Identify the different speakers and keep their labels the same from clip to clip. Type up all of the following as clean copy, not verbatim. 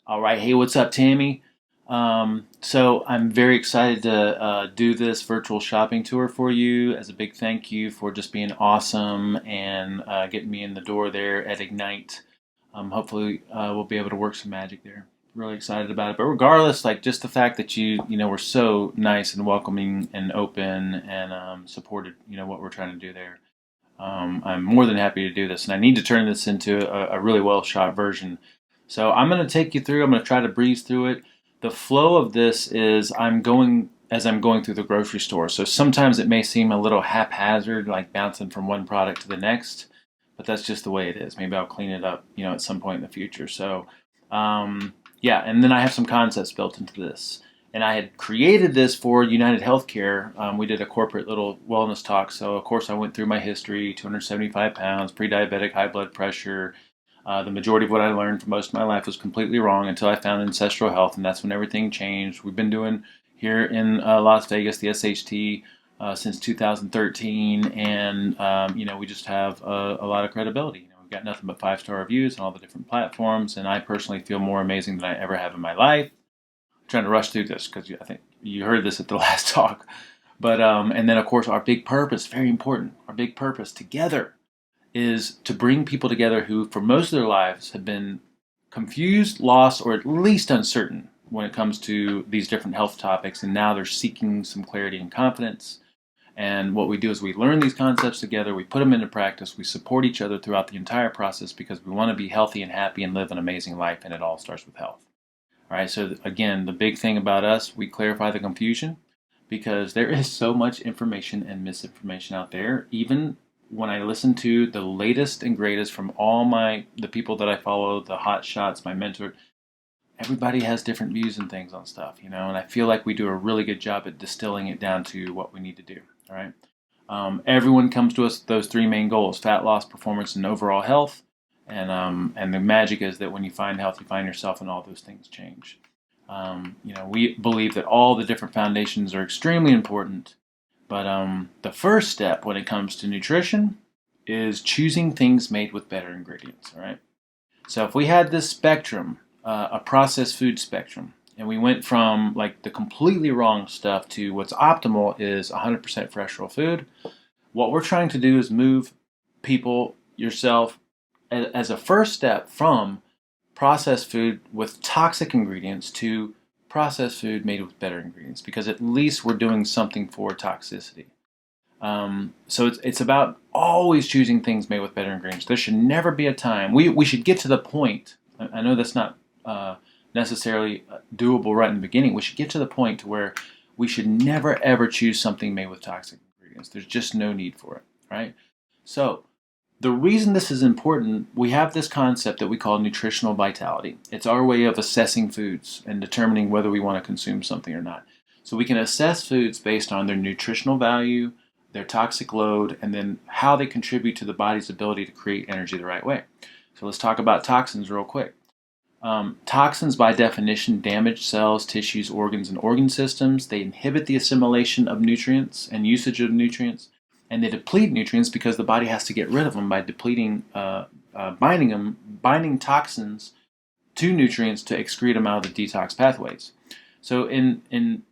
Speaker 1: All right. Hey, what's up, Tammy? So I'm very excited to do this virtual shopping tour for you as a big thank you for just being awesome and getting me in the door there at Ignite. Hopefully, we'll be able to work some magic there. Really excited about it. But regardless, like just the fact that you were so nice and welcoming and open and supported, what we're trying to do there. I'm more than happy to do this, and I need to turn this into a really well shot version. So I'm going to take you through. I'm going to try to breeze through it. The flow of this is I'm going through the grocery store. So sometimes it may seem a little haphazard, like bouncing from one product to the next, but that's just the way it is. Maybe I'll clean it up, at some point in the future. So, yeah, and then I have some concepts built into this. And I had created this for United Healthcare. We did a corporate little wellness talk. So, of course, I went through my history: 275 pounds, pre diabetic, high blood pressure. The majority of what I learned for most of my life was completely wrong until I found ancestral health, and that's when everything changed. We've been doing here in Las Vegas the SHT since 2013, and we just have a lot of credibility. We've got nothing but five-star reviews on all the different platforms, and I personally feel more amazing than I ever have in my life. I'm trying to rush through this because I think you heard this at the last talk. But and then of course our big purpose, very important. Our big purpose together is to bring people together who, for most of their lives, have been confused, lost, or at least uncertain when it comes to these different health topics, and now they're seeking some clarity and confidence. And what we do is we learn these concepts together, we put them into practice, we support each other throughout the entire process because we want to be healthy and happy and live an amazing life, and it all starts with health. All right, so again, the big thing about us, we clarify the confusion because there is so much information and misinformation out there. Even when I listen to the latest and greatest from all the people that I follow, the hot shots, my mentor, everybody has different views and things on stuff, and I feel like we do a really good job at distilling it down to what we need to do. All right. Everyone comes to us with those three main goals: fat loss, performance, and overall health. And the magic is that when you find health, you find yourself, and all those things change. We believe that all the different foundations are extremely important, but the first step when it comes to nutrition is choosing things made with better ingredients. All right. So if we had this spectrum, a processed food spectrum, and we went from like the completely wrong stuff to what's optimal is 100% fresh raw food. What we're trying to do is move people, yourself, as a first step from processed food with toxic ingredients to processed food made with better ingredients, because at least we're doing something for toxicity. So it's about always choosing things made with better ingredients. There should never be a time. We should get to the point. I know that's not necessarily doable right in the beginning. We should get to the point to where we should never ever choose something made with toxic ingredients. There's just no need for it, right? So the reason this is important, we have this concept that we call nutritional vitality. It's our way of assessing foods and determining whether we want to consume something or not. So we can assess foods based on their nutritional value, their toxic load, and then how they contribute to the body's ability to create energy the right way. So let's talk about toxins real quick. Toxins, by definition, damage cells, tissues, organs, and organ systems. They inhibit the assimilation of nutrients and usage of nutrients, and they deplete nutrients because the body has to get rid of them by depleting, binding toxins to nutrients to excrete them out of the detox pathways. So in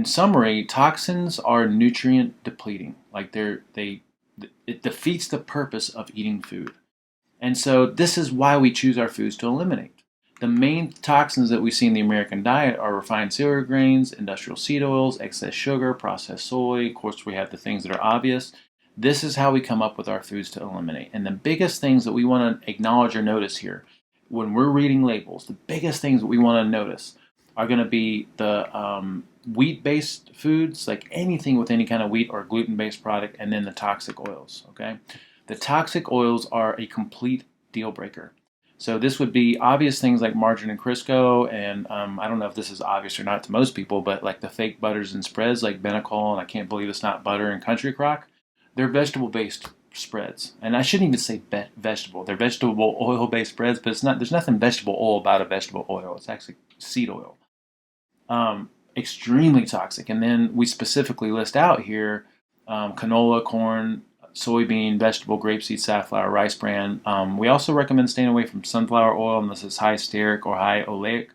Speaker 1: summary, toxins are nutrient depleting. Like it defeats the purpose of eating food. And so this is why we choose our foods to eliminate. The main toxins that we see in the American diet are refined cereal grains, industrial seed oils, excess sugar, processed soy. Of course, we have the things that are obvious. This is how we come up with our foods to eliminate. And the biggest things that we want to acknowledge or notice here, when we're reading labels, the biggest things that we want to notice are going to be the wheat-based foods, like anything with any kind of wheat or gluten-based product, and then the toxic oils, okay? The toxic oils are a complete deal breaker. So this would be obvious things like margarine and Crisco, and I don't know if this is obvious or not to most people, but like the fake butters and spreads like Benecol, and I can't believe it's not butter, and Country Crock, they're vegetable-based spreads. And I shouldn't even say vegetable. They're vegetable oil-based spreads, but there's nothing vegetable oil about a vegetable oil. It's actually seed oil. Extremely toxic. And then we specifically list out here canola, corn, soybean, vegetable, grapeseed, safflower, rice bran. We also recommend staying away from sunflower oil unless it's high stearic or high oleic.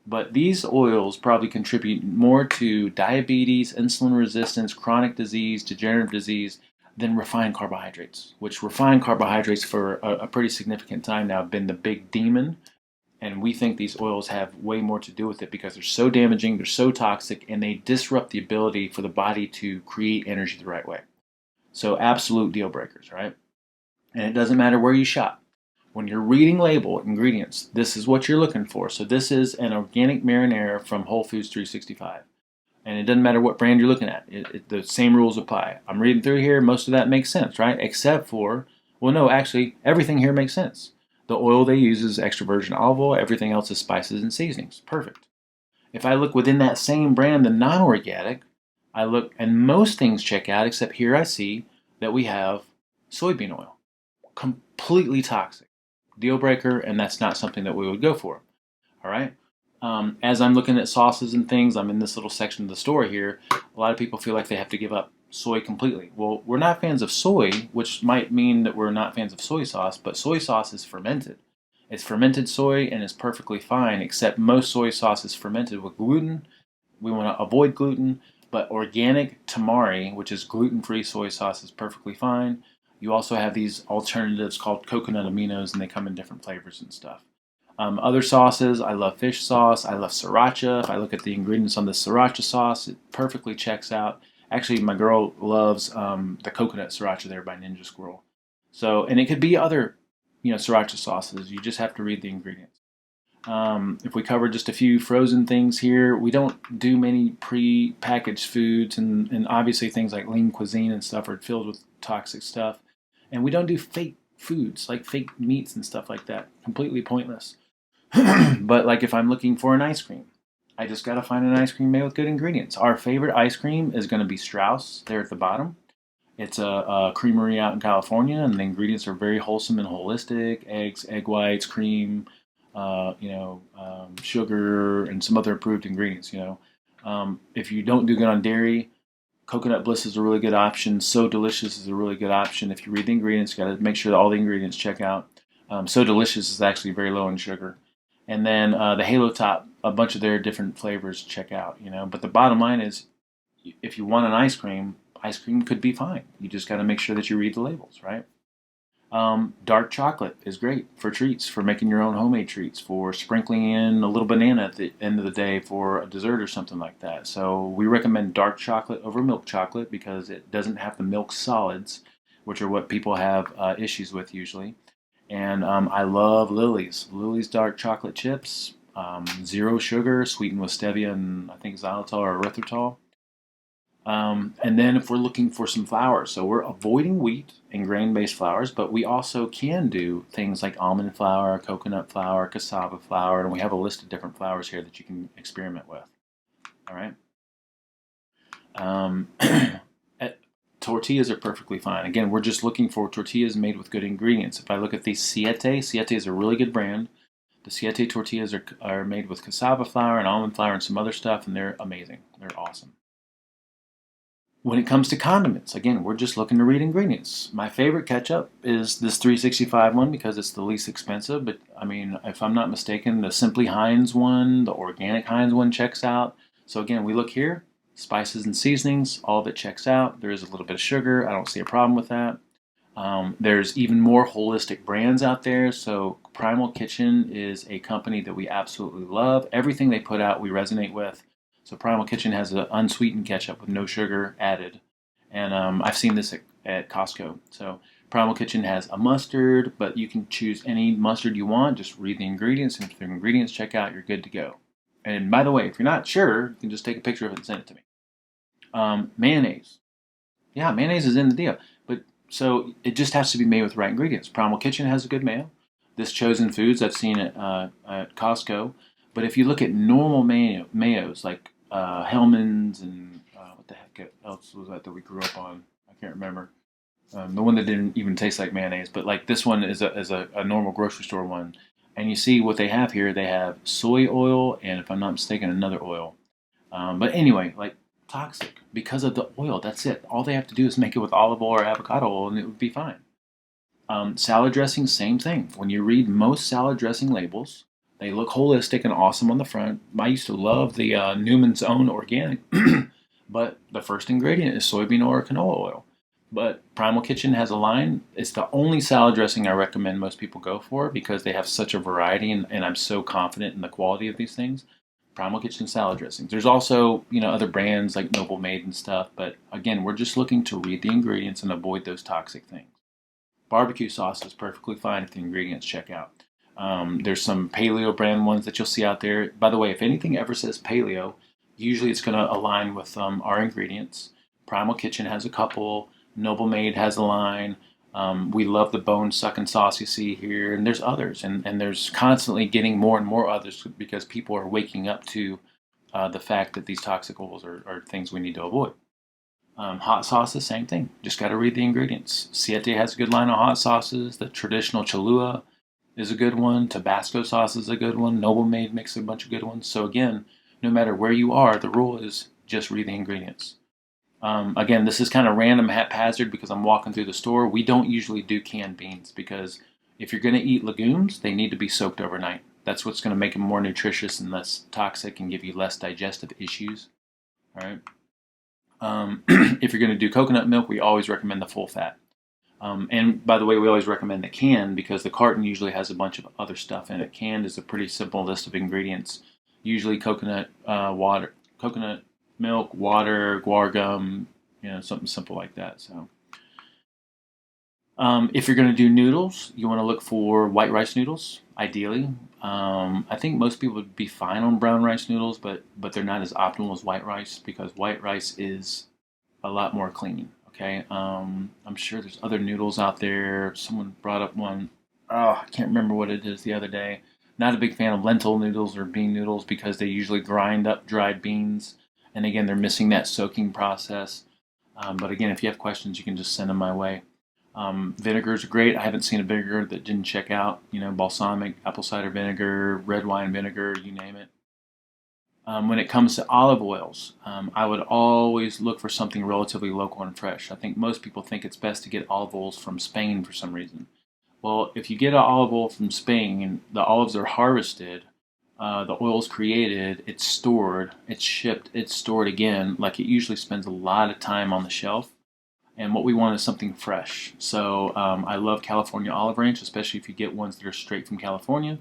Speaker 1: But these oils probably contribute more to diabetes, insulin resistance, chronic disease, degenerative disease than refined carbohydrates, which refined carbohydrates for a pretty significant time now have been the big demon. And we think these oils have way more to do with it because they're so damaging, they're so toxic, and they disrupt the ability for the body to create energy the right way. So, absolute deal breakers, right? And it doesn't matter where you shop. When you're reading label ingredients, this is what you're looking for. So, this is an organic marinara from Whole Foods 365. And it doesn't matter what brand you're looking at, the same rules apply. I'm reading through here, most of that makes sense, right? Except for, well, no, actually, everything here makes sense. The oil they use is extra virgin olive oil, everything else is spices and seasonings. Perfect. If I look within that same brand, the non organic, I look and most things check out, except here I see that we have soybean oil. Completely toxic. Deal breaker, and that's not something that we would go for. All right. As I'm looking at sauces and things, I'm in this little section of the store here. A lot of people feel like they have to give up soy completely. Well, we're not fans of soy, which might mean that we're not fans of soy sauce, but soy sauce is fermented. It's fermented soy and is perfectly fine, except most soy sauce is fermented with gluten. We want to avoid gluten, but organic tamari, which is gluten-free soy sauce, is perfectly fine. You also have these alternatives called coconut aminos, and they come in different flavors and stuff. Other sauces, I love fish sauce. I love sriracha. If I look at the ingredients on the sriracha sauce, it perfectly checks out. Actually, my girl loves the coconut sriracha there by Ninja Squirrel. So, and it could be other, sriracha sauces. You just have to read the ingredients. If we cover just a few frozen things here, we don't do many pre-packaged foods, and obviously things like lean cuisine and stuff are filled with toxic stuff. And we don't do fake foods like fake meats and stuff like that. Completely pointless. But like if I'm looking for an ice cream, I just got to find an ice cream made with good ingredients. Our favorite ice cream is going to be Strauss there at the bottom. It's a creamery out in California, and the ingredients are very wholesome and holistic: eggs, egg whites, cream, sugar, and some other approved ingredients. If you don't do good on dairy, Coconut Bliss is a really good option. So Delicious is a really good option. If you read the ingredients, you got to make sure that all the ingredients check out. So Delicious is actually very low in sugar. And then the Halo Top, a bunch of their different flavors check out. But the bottom line is, if you want an ice cream could be fine. You just got to make sure that you read the labels, right? Dark chocolate is great for treats, for making your own homemade treats, for sprinkling in a little banana at the end of the day for a dessert or something like that. So we recommend dark chocolate over milk chocolate because it doesn't have the milk solids, which are what people have issues with usually. And I love Lily's dark chocolate chips, 0 sugar, sweetened with stevia and I think xylitol or erythritol. And then if we're looking for some flours, so we're avoiding wheat and grain-based flours, but we also can do things like almond flour, coconut flour, cassava flour, and we have a list of different flours here that you can experiment with. All right. Tortillas are perfectly fine. Again, we're just looking for tortillas made with good ingredients. If I look at the Siete is a really good brand. The Siete tortillas are made with cassava flour and almond flour and some other stuff, and they're amazing. They're awesome. When it comes to condiments, again, we're just looking to read ingredients. My favorite ketchup is this 365 one because it's the least expensive. But I mean, if I'm not mistaken, the Simply Heinz one, the organic Heinz one checks out. So again, we look here, spices and seasonings, all of it checks out. There is a little bit of sugar. I don't see a problem with that. There's even more holistic brands out there. So Primal Kitchen is a company that we absolutely love. Everything they put out, we resonate with. So Primal Kitchen has an unsweetened ketchup with no sugar added. And I've seen this at Costco. So Primal Kitchen has a mustard, but you can choose any mustard you want. Just read the ingredients, and if the ingredients check out, you're good to go. And by the way, if you're not sure, you can just take a picture of it and send it to me. Mayonnaise. Yeah, mayonnaise is in the deal. But so it just has to be made with the right ingredients. Primal Kitchen has a good mayo. This Chosen Foods I've seen at Costco. But if you look at normal mayos like Hellman's and what the heck else was that we grew up on? I can't remember. The one that didn't even taste like mayonnaise, but like this one is a normal grocery store one. And you see what they have here. They have soy oil and, if I'm not mistaken, another oil. But anyway, like toxic because of the oil. That's it. All they have to do is make it with olive oil or avocado oil, and it would be fine. Salad dressing, same thing. When you read most salad dressing labels, they look holistic and awesome on the front. I used to love the Newman's Own Organic, but the first ingredient is soybean oil or canola oil. But Primal Kitchen has a line. It's the only salad dressing I recommend most people go for because they have such a variety, and I'm so confident in the quality of these things. Primal Kitchen salad dressings. There's also, other brands like Noble Made and stuff, but again, we're just looking to read the ingredients and avoid those toxic things. Barbecue sauce is perfectly fine if the ingredients check out. There's some paleo brand ones that you'll see out there. By the way, if anything ever says paleo, usually it's going to align with our ingredients. Primal Kitchen has a couple. Noble Made has a line. We love the bone sucking sauce you see here, and there's others, and there's constantly getting more and more others because people are waking up to the fact that these toxic oils are things we need to avoid. Hot sauces, same thing. Just got to read the ingredients. Siete has a good line of hot sauces. The traditional Cholula is a good one. Tabasco sauce is a good one. Noble Made makes a bunch of good ones. So again, no matter where you are, the rule is just read the ingredients. Again, this is kind of random, haphazard because I'm walking through the store. We don't usually do canned beans because if you're going to eat legumes, they need to be soaked overnight. That's what's going to make them more nutritious and less toxic and give you less digestive issues. All right. If you're going to do coconut milk, we always recommend the full fat. And by the way, we always recommend the can because the carton usually has a bunch of other stuff in it. Canned is a pretty simple list of ingredients. Usually coconut water, coconut milk, water, guar gum, something simple like that. So, if you're going to do noodles, you want to look for white rice noodles, ideally. I think most people would be fine on brown rice noodles, but they're not as optimal as white rice because white rice is a lot more clean. Okay, I'm sure there's other noodles out there. Someone brought up one. Oh, I can't remember what it is the other day. Not a big fan of lentil noodles or bean noodles because they usually grind up dried beans, and again, they're missing that soaking process. But again, if you have questions, you can just send them my way. Vinegars are great. I haven't seen a vinegar that didn't check out. Balsamic, apple cider vinegar, red wine vinegar, you name it. When it comes to olive oils, I would always look for something relatively local and fresh. I think most people think it's best to get olive oils from Spain for some reason. Well, if you get an olive oil from Spain and the olives are harvested, the oil is created, it's stored, it's shipped, it's stored again. Like it usually spends a lot of time on the shelf. And what we want is something fresh. So I love California Olive Ranch, especially if you get ones that are straight from California.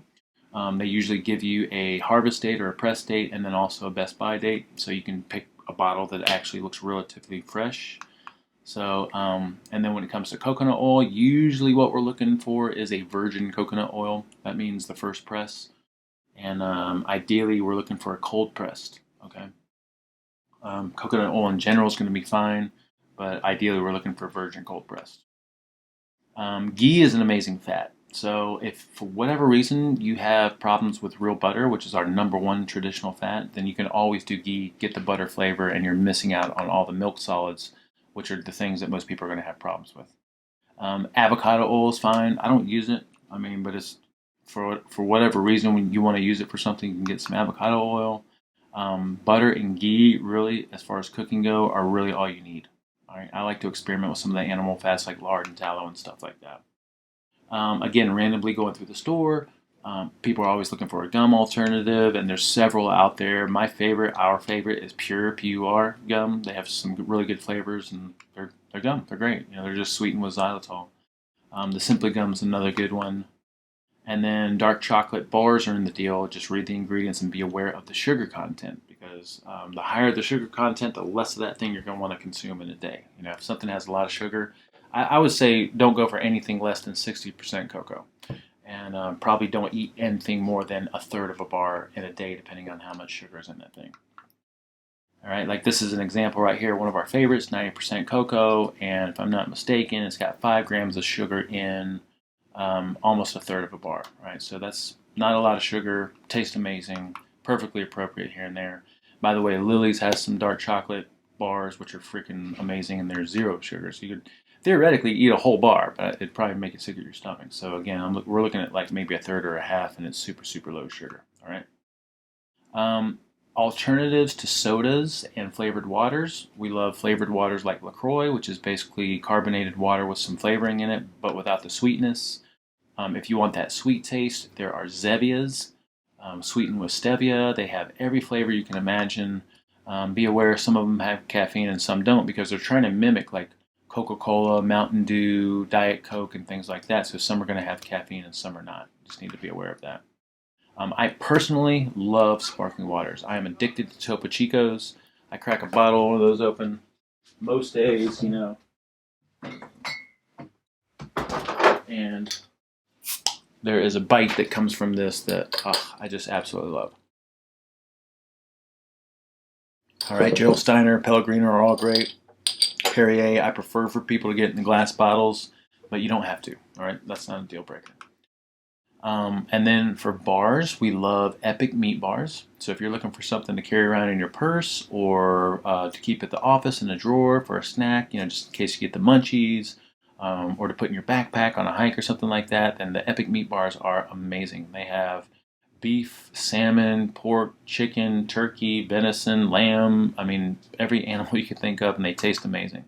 Speaker 1: They usually give you a harvest date or a press date and then also a best by date. So you can pick a bottle that actually looks relatively fresh. So, and then when it comes to coconut oil, usually what we're looking for is a virgin coconut oil. That means the first press. And ideally, we're looking for a cold pressed. Okay. Coconut oil in general is going to be fine, but ideally, we're looking for virgin cold pressed. Ghee is an amazing fat. So if for whatever reason you have problems with real butter, which is our number one traditional fat, then you can always do ghee, get the butter flavor, and you're missing out on all the milk solids, which are the things that most people are going to have problems with. Avocado oil is fine. I don't use it. I mean, but it's for whatever reason when you want to use it for something, you can get some avocado oil. Butter and ghee, really, as far as cooking go, are really all you need. All right, I like to experiment with some of the animal fats like lard and tallow and stuff like that. Again, randomly going through the store, people are always looking for a gum alternative, and there's several out there. Our favorite is Pure PUR gum. They have some really good flavors, and they're gum. They're great. They're just sweetened with xylitol. The Simply Gum is another good one. And then dark chocolate bars are in the deal. Just read the ingredients and be aware of the sugar content because the higher the sugar content, the less of that thing you're going to want to consume in a day. If something has a lot of sugar, I would say don't go for anything less than 60% cocoa. And probably don't eat anything more than a third of a bar in a day, depending on how much sugar is in that thing. All right, like this is an example right here, one of our favorites, 90% cocoa, and if I'm not mistaken, it's got 5 grams of sugar in almost a third of a bar, right? So that's not a lot of sugar, tastes amazing, perfectly appropriate here and there. By the way, Lily's has some dark chocolate bars, which are freaking amazing, and they're 0 sugar, so you could theoretically eat a whole bar, but it'd probably make it sick at your stomach. So again, we're looking at like maybe a third or a half, and it's super, super low sugar, all right? Alternatives to sodas and flavored waters. We love flavored waters like LaCroix, which is basically carbonated water with some flavoring in it, but without the sweetness. If you want that sweet taste, there are Zevias, sweetened with stevia. They have every flavor you can imagine. Be aware some of them have caffeine and some don't because they're trying to mimic like Coca-Cola, Mountain Dew, Diet Coke, and things like that. So some are going to have caffeine and some are not. Just need to be aware of that. I personally love sparkling waters. I am addicted to Topo Chicos. I crack a bottle of those open most days, and there is a bite that comes from this that I just absolutely love. All right, Gerald Steiner, Pellegrino are all great. Perrier, I prefer for people to get in the glass bottles, but you don't have to. All right, that's not a deal breaker. And then for bars, we love Epic meat bars. So if you're looking for something to carry around in your purse or to keep at the office in a drawer for a snack, just in case you get the munchies, or to put in your backpack on a hike or something like that, then the Epic meat bars are amazing. They have beef, salmon, pork, chicken, turkey, venison, lamb. I mean, every animal you could think of, and they taste amazing.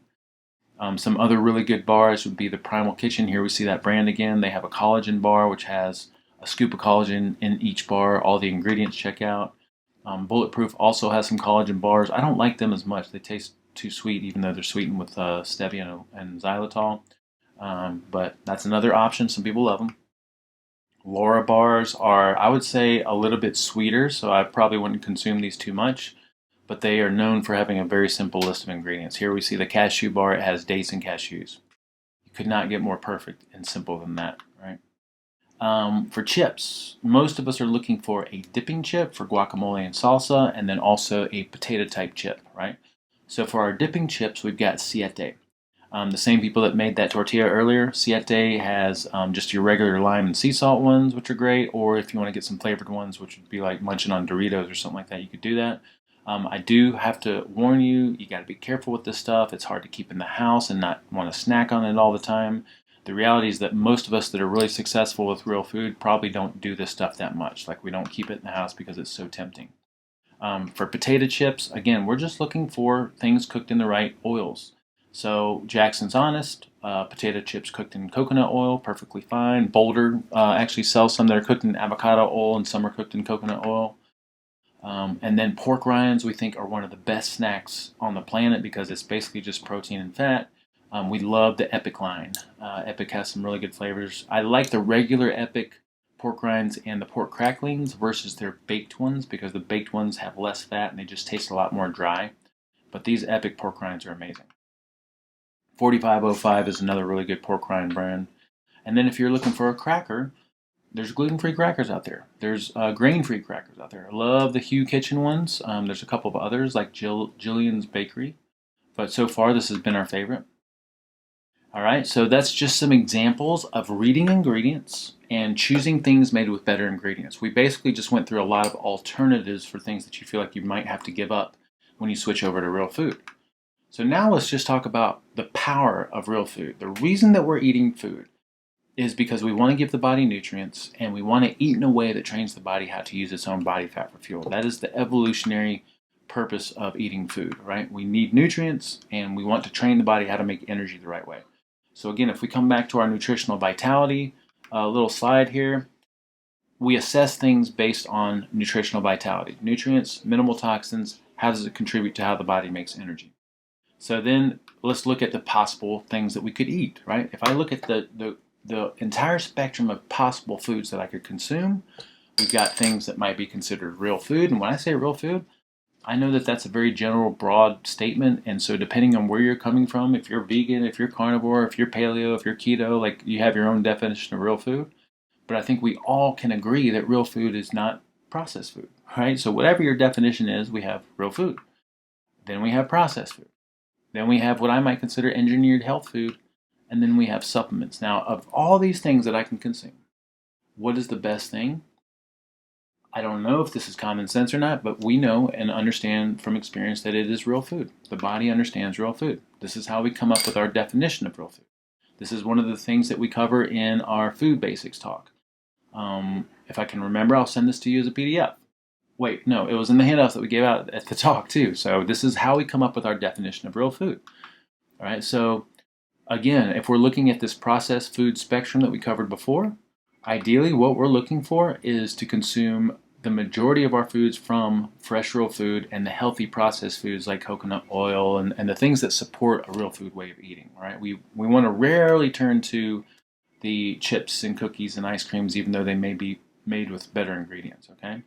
Speaker 1: Some other really good bars would be the Primal Kitchen. Here we see that brand again. They have a collagen bar, which has a scoop of collagen in each bar. All the ingredients check out. Bulletproof also has some collagen bars. I don't like them as much. They taste too sweet, even though they're sweetened with stevia and xylitol. But that's another option. Some people love them. Laura bars are, I would say, a little bit sweeter, so I probably wouldn't consume these too much. But they are known for having a very simple list of ingredients. Here we see the cashew bar. It has dates and cashews. You could not get more perfect and simple than that, right? For chips, most of us are looking for a dipping chip for guacamole and salsa, and then also a potato type chip, right? So for our dipping chips, we've got Siete. The same people that made that tortilla earlier. Siete has just your regular lime and sea salt ones, which are great, or if you want to get some flavored ones, which would be like munching on Doritos or something like that, you could do that. I do have to warn you, you got to be careful with this stuff. It's hard to keep in the house and not want to snack on it all the time. The reality is that most of us that are really successful with real food probably don't do this stuff that much. Like we don't keep it in the house because it's so tempting. For potato chips, again, we're just looking for things cooked in the right oils. So Jackson's Honest, potato chips cooked in coconut oil, perfectly fine. Boulder actually sells some that are cooked in avocado oil and some are cooked in coconut oil. And then pork rinds we think are one of the best snacks on the planet because it's basically just protein and fat. We love the Epic line. Epic has some really good flavors. I like the regular Epic pork rinds and the pork cracklings versus their baked ones because the baked ones have less fat and they just taste a lot more dry. But these Epic pork rinds are amazing. 4505 is another really good pork rind brand. And then if you're looking for a cracker, there's gluten-free crackers out there. There's grain-free crackers out there. I love the Hugh Kitchen ones. There's a couple of others like Jillian's Bakery. But so far, this has been our favorite. All right, so that's just some examples of reading ingredients and choosing things made with better ingredients. We basically just went through a lot of alternatives for things that you feel like you might have to give up when you switch over to real food. So now let's just talk about the power of real food. The reason that we're eating food is because we want to give the body nutrients and we want to eat in a way that trains the body how to use its own body fat for fuel. That is the evolutionary purpose of eating food, right? We need nutrients and we want to train the body how to make energy the right way. So again, if we come back to our nutritional vitality little slide here, we assess things based on nutritional vitality. Nutrients, minimal toxins, how does it contribute to how the body makes energy? So then let's look at the possible things that we could eat, right? If I look at the entire spectrum of possible foods that I could consume, we've got things that might be considered real food. And when I say real food, I know that that's a very general, broad statement. And so depending on where you're coming from, if you're vegan, if you're carnivore, if you're paleo, if you're keto, like you have your own definition of real food. But I think we all can agree that real food is not processed food, right? So whatever your definition is, we have real food. Then we have processed food. Then we have what I might consider engineered health food. And then we have supplements. Now, of all these things that I can consume, what is the best thing? I don't know if this is common sense or not, but we know and understand from experience that it is real food. The body understands real food. This is how we come up with our definition of real food. This is one of the things that we cover in our food basics talk. If I can remember, I'll send this to you as a PDF. Wait, no, it was in the handouts that we gave out at the talk too. So this is how we come up with our definition of real food. All right. So again, if we're looking at this processed food spectrum that we covered before, ideally what we're looking for is to consume the majority of our foods from fresh real food and the healthy processed foods like coconut oil and the things that support a real food way of eating, right? We want to rarely turn to the chips and cookies and ice creams, even though they may be made with better ingredients, okay?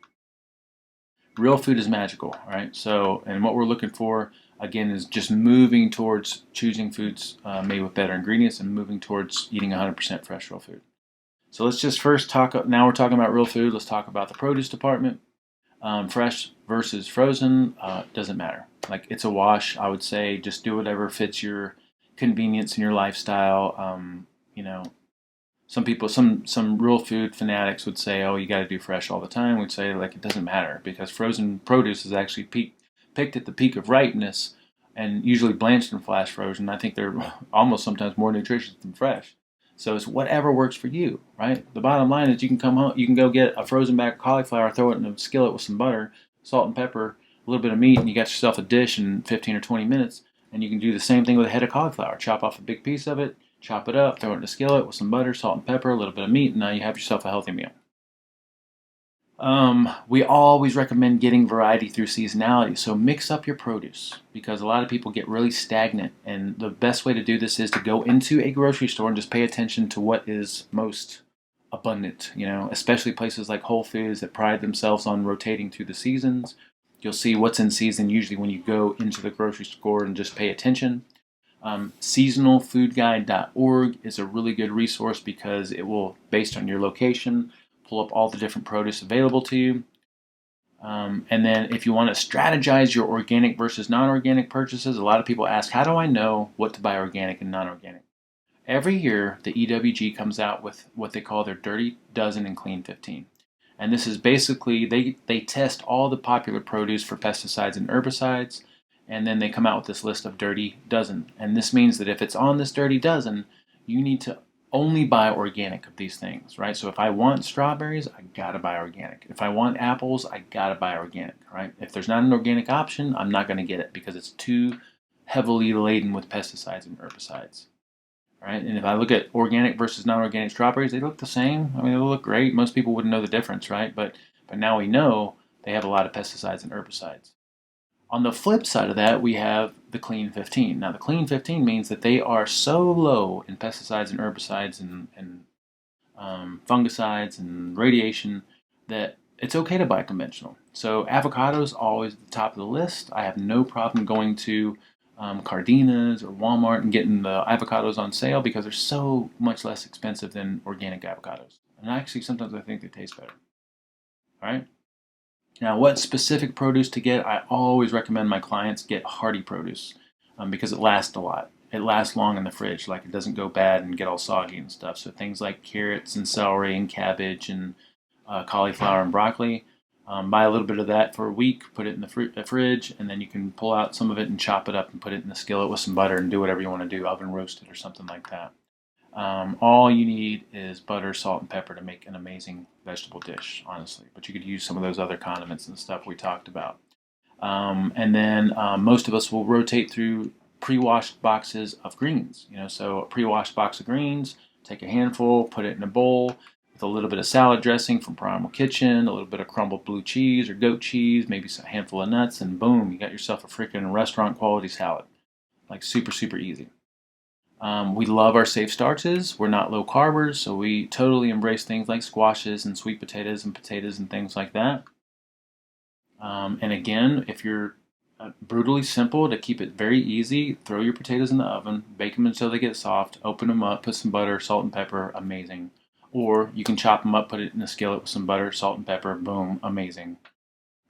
Speaker 1: Real food is magical, right? So, and what we're looking for, again, is just moving towards choosing foods made with better ingredients and moving towards eating 100% fresh real food. So let's just first talk, now we're talking about real food, let's talk about the produce department. Fresh versus frozen, doesn't matter. Like, it's a wash, I would say. Just do whatever fits your convenience and your lifestyle. You know, some people, some real food fanatics would say, "Oh, you got to do fresh all the time." We'd say, like, it doesn't matter because frozen produce is actually picked at the peak of ripeness, and usually blanched and flash frozen. I think they're almost sometimes more nutritious than fresh. So it's whatever works for you, right? The bottom line is you can come home, you can go get a frozen bag of cauliflower, throw it in a skillet with some butter, salt and pepper, a little bit of meat, and you got yourself a dish in 15 or 20 minutes. And you can do the same thing with a head of cauliflower. Chop off a big piece of it, chop it up, throw it in a skillet with some butter, salt and pepper, a little bit of meat, and now you have yourself a healthy meal. We always recommend getting variety through seasonality. So mix up your produce because a lot of people get really stagnant. And the best way to do this is to go into a grocery store and just pay attention to what is most abundant, especially places like Whole Foods that pride themselves on rotating through the seasons. You'll see what's in season usually when you go into the grocery store and just pay attention. Seasonalfoodguide.org is a really good resource because it will, based on your location, pull up all the different produce available to you. And then if you want to strategize your organic versus non-organic purchases, a lot of people ask, how do I know what to buy organic and non-organic? Every year, the EWG comes out with what they call their Dirty Dozen and Clean 15. And this is basically, they test all the popular produce for pesticides and herbicides, and then they come out with this list of Dirty Dozen. And this means that if it's on this Dirty Dozen, you need to only buy organic of these things, right? So if I want strawberries, I gotta buy organic. If I want apples, I gotta buy organic, right? If there's not an organic option, I'm not gonna get it because it's too heavily laden with pesticides and herbicides, right? And if I look at organic versus non-organic strawberries, they look the same. I mean, they look great. Most people wouldn't know the difference, right? But now we know they have a lot of pesticides and herbicides. On the flip side of that, we have the Clean 15. Now, the Clean 15 means that they are so low in pesticides and herbicides and fungicides and radiation that it's okay to buy conventional. So avocados always at the top of the list. I have no problem going to Cardenas or Walmart and getting the avocados on sale because they're so much less expensive than organic avocados. And actually, sometimes I think they taste better. All right. Now, what specific produce to get? I always recommend my clients get hardy produce because it lasts a lot. It lasts long in the fridge, like it doesn't go bad and get all soggy and stuff. So things like carrots and celery and cabbage and cauliflower and broccoli. Buy a little bit of that for a week, put it in the fridge, and then you can pull out some of it and chop it up and put it in the skillet with some butter and do whatever you want to do, oven roast it or something like that. All you need is butter, salt, and pepper to make an amazing vegetable dish, honestly. But you could use some of those other condiments and stuff we talked about. And then most of us will rotate through pre-washed boxes of greens. So a pre-washed box of greens, take a handful, put it in a bowl with a little bit of salad dressing from Primal Kitchen, a little bit of crumbled blue cheese or goat cheese, maybe a handful of nuts, and boom, you got yourself a freaking restaurant quality salad. Like super, super easy. We love our safe starches. We're not low carbers, so we totally embrace things like squashes and sweet potatoes and things like that. And again, if you're brutally simple to keep it very easy, throw your potatoes in the oven, bake them until they get soft, open them up, put some butter, salt, and pepper, amazing. Or you can chop them up, put it in a skillet with some butter, salt, and pepper, boom, amazing.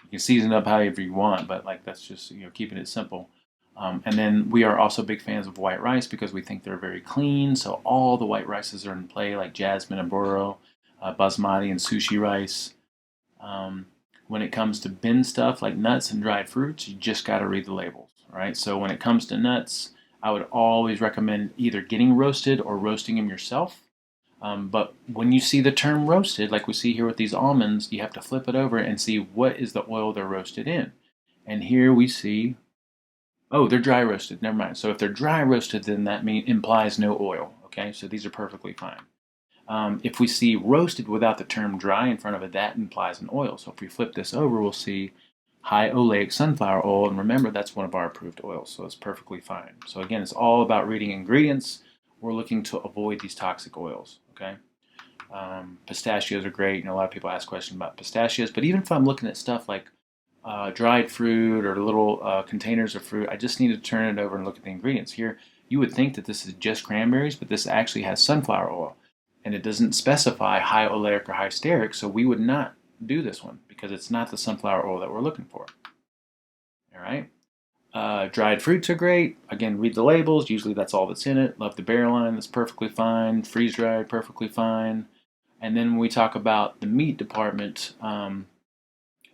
Speaker 1: You can season it up however you want, but like that's just keeping it simple. And then we are also big fans of white rice because we think they're very clean. So all the white rices are in play, like jasmine and boro, basmati and sushi rice. When it comes to bin stuff like nuts and dried fruits, you just got to read the labels, right? So when it comes to nuts, I would always recommend either getting roasted or roasting them yourself. But when you see the term roasted, like we see here with these almonds, you have to flip it over and see what is the oil they're roasted in. And here we see, oh, they're dry roasted. Never mind. So if they're dry roasted, then that implies no oil. Okay, so these are perfectly fine. If we see roasted without the term dry in front of it, that implies an oil. So if we flip this over, we'll see high oleic sunflower oil. And remember, that's one of our approved oils, so it's perfectly fine. So again, it's all about reading ingredients. We're looking to avoid these toxic oils, okay? Pistachios are great. You know, a lot of people ask questions about pistachios, but even if I'm looking at stuff like dried fruit or little containers of fruit, I just need to turn it over and look at the ingredients. Here, you would think that this is just cranberries, but this actually has sunflower oil. And it doesn't specify high oleic or high stearic, so we would not do this one because it's not the sunflower oil that we're looking for. All right. Dried fruits are great. Again, read the labels. Usually that's all that's in it. Love the berry line. That's perfectly fine. Freeze dried, perfectly fine. And then when we talk about the meat department,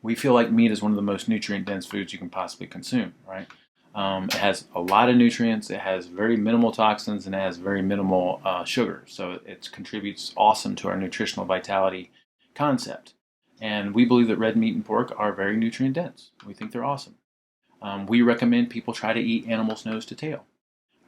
Speaker 1: we feel like meat is one of the most nutrient-dense foods you can possibly consume, right? It has a lot of nutrients, it has very minimal toxins, and it has very minimal sugar. So it contributes awesome to our nutritional vitality concept. And we believe that red meat and pork are very nutrient-dense. We think they're awesome. We recommend people try to eat animals nose to tail.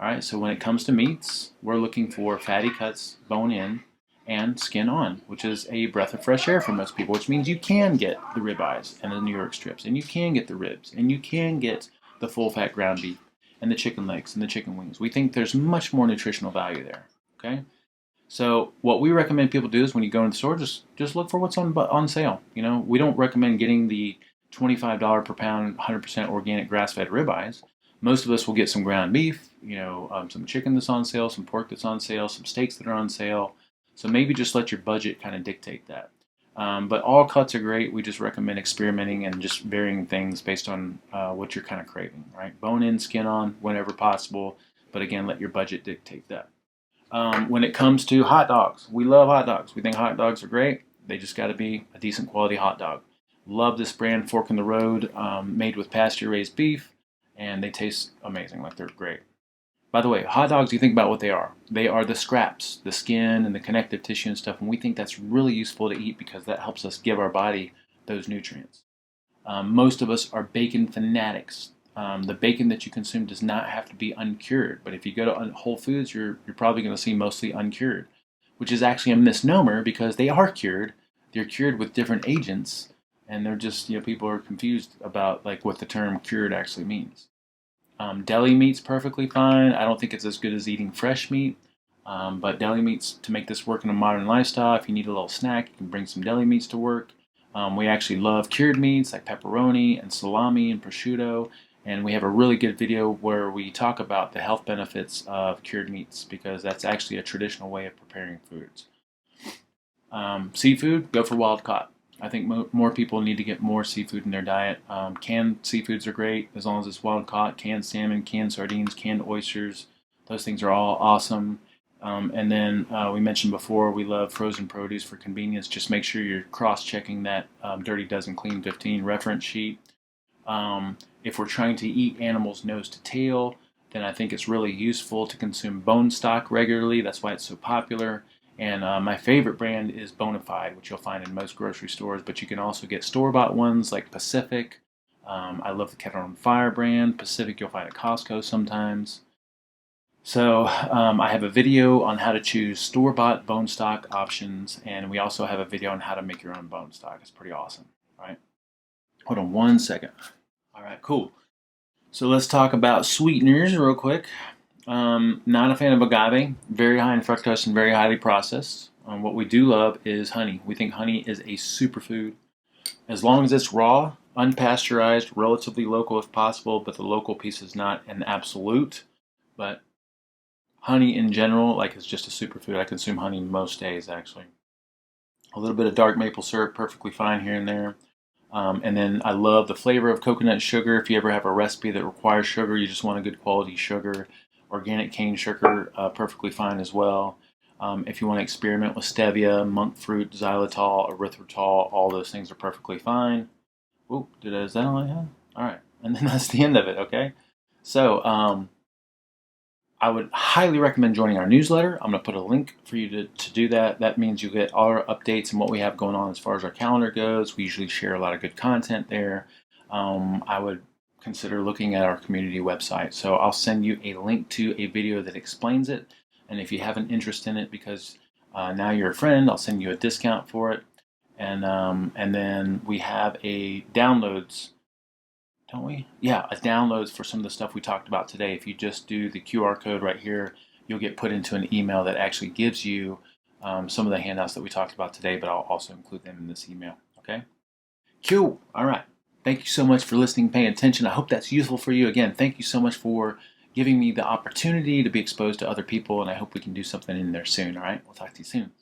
Speaker 1: All right, so when it comes to meats, we're looking for fatty cuts, bone in, and skin on, which is a breath of fresh air for most people, which means you can get the ribeyes and the New York strips, and you can get the ribs, and you can get the full fat ground beef, and the chicken legs, and the chicken wings. We think there's much more nutritional value there, okay? So what we recommend people do is when you go in the store, just look for what's on sale. You know, we don't recommend getting the $25 per pound, 100% organic grass-fed ribeyes. Most of us will get some ground beef, you know, some chicken that's on sale, some pork that's on sale, some steaks that are on sale. So maybe just let your budget kind of dictate that. But all cuts are great. We just recommend experimenting and just varying things based on what you're kind of craving, right? Bone in, skin on, whenever possible. But again, let your budget dictate that. When it comes to hot dogs, we love hot dogs. We think hot dogs are great. They just got to be a decent quality hot dog. Love this brand, Fork in the Road, made with pasture-raised beef, and they taste amazing. Like, they're great. By the way, hot dogs, you think about what they are. They are the scraps, the skin and the connective tissue and stuff, and we think that's really useful to eat because that helps us give our body those nutrients. Most of us are bacon fanatics. The bacon that you consume does not have to be uncured, but if you go to Whole Foods, you're probably going to see mostly uncured, which is actually a misnomer because they are cured. They're cured with different agents, and they're just, you know, people are confused about like what the term cured actually means. Deli meat's perfectly fine. I don't think it's as good as eating fresh meat, but deli meats, to make this work in a modern lifestyle, if you need a little snack, you can bring some deli meats to work. We actually love cured meats like pepperoni and salami and prosciutto, and we have a really good video where we talk about the health benefits of cured meats because that's actually a traditional way of preparing foods. Seafood, go for wild caught. I think more people need to get more seafood in their diet. Canned seafoods are great as long as it's wild caught. Canned salmon, canned sardines, canned oysters. Those things are all awesome. And then we mentioned before we love frozen produce for convenience. Just make sure you're cross-checking that Dirty Dozen Clean 15 reference sheet. If we're trying to eat animals nose to tail, then I think it's really useful to consume bone stock regularly. That's why it's so popular. And my favorite brand is Bonafide, which you'll find in most grocery stores, but you can also get store-bought ones like Pacific. I love the Kettle on Fire brand. Pacific you'll find at Costco sometimes. So I have a video on how to choose store-bought bone stock options, and we also have a video on how to make your own bone stock. It's pretty awesome, right? Hold on one second. All right, cool. So let's talk about sweeteners real quick. Not a fan of agave, very high in fructose and very highly processed. What we do love is honey. We think honey is a superfood. As long as it's raw, unpasteurized, relatively local if possible, but the local piece is not an absolute. But honey in general, like, it's just a superfood. I consume honey most days, actually. A little bit of dark maple syrup, perfectly fine here and there. And then I love the flavor of coconut sugar. If you ever have a recipe that requires sugar, you just want a good quality sugar. Organic cane sugar, perfectly fine as well. If you want to experiment with stevia, monk fruit, xylitol, erythritol, all those things are perfectly fine. Oop, is that all I have? All right, and then that's the end of it, okay? So I would highly recommend joining our newsletter. I'm going to put a link for you to do that. That means you get all our updates and what we have going on as far as our calendar goes. We usually share a lot of good content there. I would consider looking at our community website. So I'll send you a link to a video that explains it. And if you have an interest in it because now you're a friend, I'll send you a discount for it. And then we have a downloads, don't we? Yeah, a downloads for some of the stuff we talked about today. If you just do the QR code right here, you'll get put into an email that actually gives you some of the handouts that we talked about today, but I'll also include them in this email. Okay? Cool. All right. Thank you so much for listening, paying attention. I hope that's useful for you. Again, thank you so much for giving me the opportunity to be exposed to other people, and I hope we can do something in there soon. All right? We'll talk to you soon.